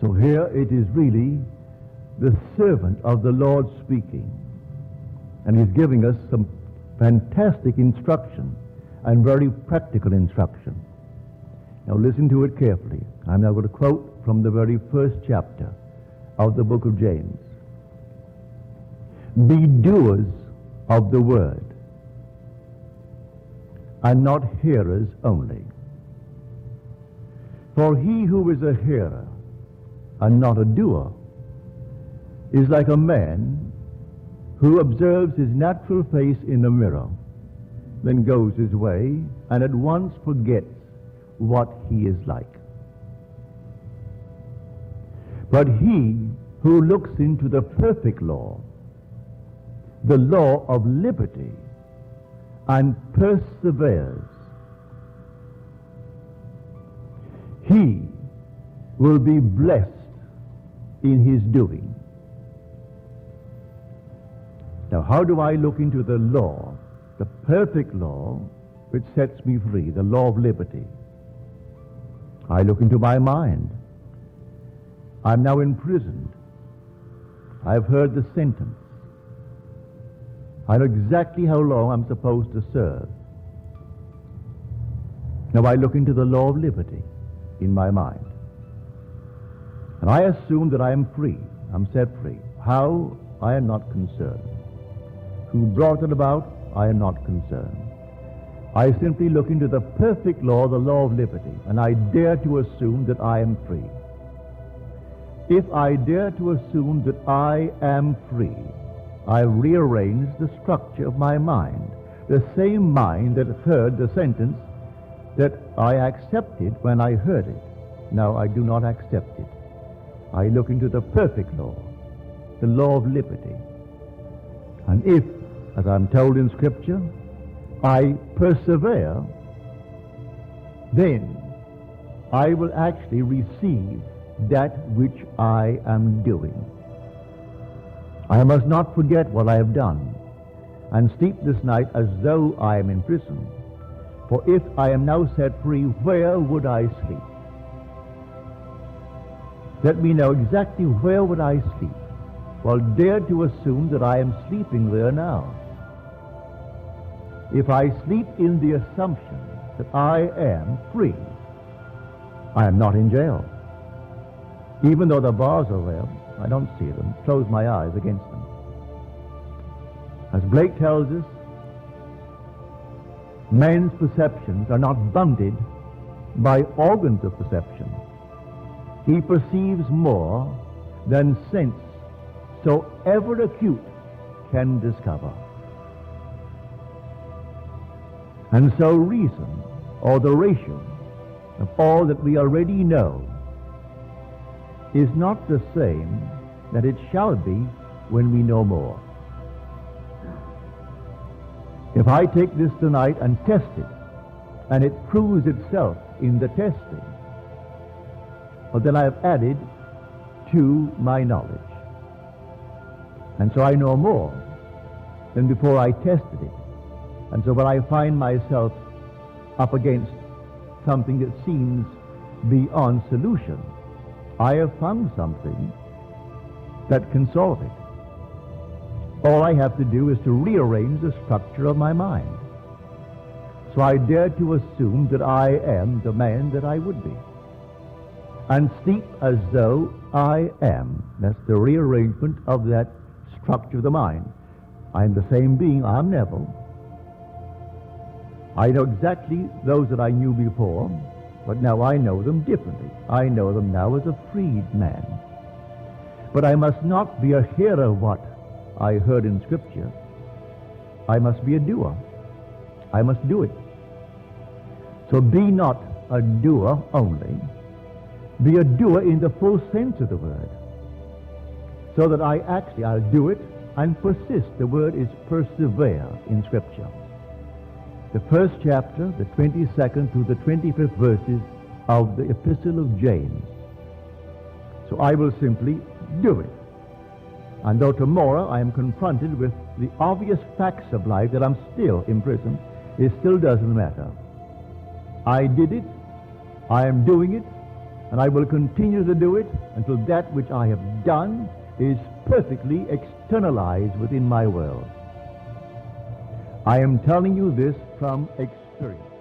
So here it is really the servant of the Lord speaking. And he's giving us some fantastic instruction and very practical instruction. Now listen to it carefully. I'm now going to quote from the very first chapter of the book of James. Be doers of the word, and not hearers only. For he who is a hearer and not a doer is like a man who observes his natural face in a mirror, then goes his way and at once forgets what he is like. But he who looks into the perfect law, the law of liberty, and perseveres, he will be blessed in his doing. Now, how do I look into the law, the perfect law, which sets me free, the law of liberty? I look into my mind. I'm now imprisoned. I've heard the sentence. I know exactly how long I'm supposed to serve. Now I look into the law of liberty in my mind. And I assume that I am free. I'm set free. How? I am not concerned. Who brought it about? I am not concerned. I simply look into the perfect law, the law of liberty, and I dare to assume that I am free. If I dare to assume that I am free, I rearrange the structure of my mind, the same mind that heard the sentence that I accepted when I heard it. Now I do not accept it. I look into the perfect law, the law of liberty. And if, as I'm told in Scripture, I persevere, then I will actually receive that which I am doing. I must not forget what I have done and sleep this night as though I am in prison. For if I am now set free, where would I sleep? Let me know exactly where would I sleep. Well, dare to assume that I am sleeping there now. If I sleep in the assumption that I am free, I am not in jail. Even though the bars are there, I don't see them. Close my eyes against them. As Blake tells us, man's perceptions are not bounded by organs of perception. He perceives more than sense, so ever acute, can discover. And so reason, or the ratio of all that we already know, is not the same that it shall be when we know more. If I take this tonight and test it, and it proves itself in the testing, well, then I have added to my knowledge. And so I know more than before I tested it. And so when I find myself up against something that seems beyond solution, I have found something that can solve it. All I have to do is to rearrange the structure of my mind. So I dare to assume that I am the man that I would be, and sleep as though I am. That's the rearrangement of that structure of the mind. I'm the same being. I'm Neville. I know exactly those that I knew before, but now I know them differently. I know them now as a freed man. But I must not be a hearer of what I heard in Scripture. I must be a doer. I must do it. So be not a doer only. Be a doer in the full sense of the word. So that I'll do it and persist. The word is persevere in Scripture. The first chapter, the 22nd through the 25th verses of the Epistle of James. So I will simply do it. And though tomorrow I am confronted with the obvious facts of life that I'm still in prison, it still doesn't matter. I did it, I am doing it, And I will continue to do it until that which I have done is perfectly externalized within my world. I am telling you this from experience.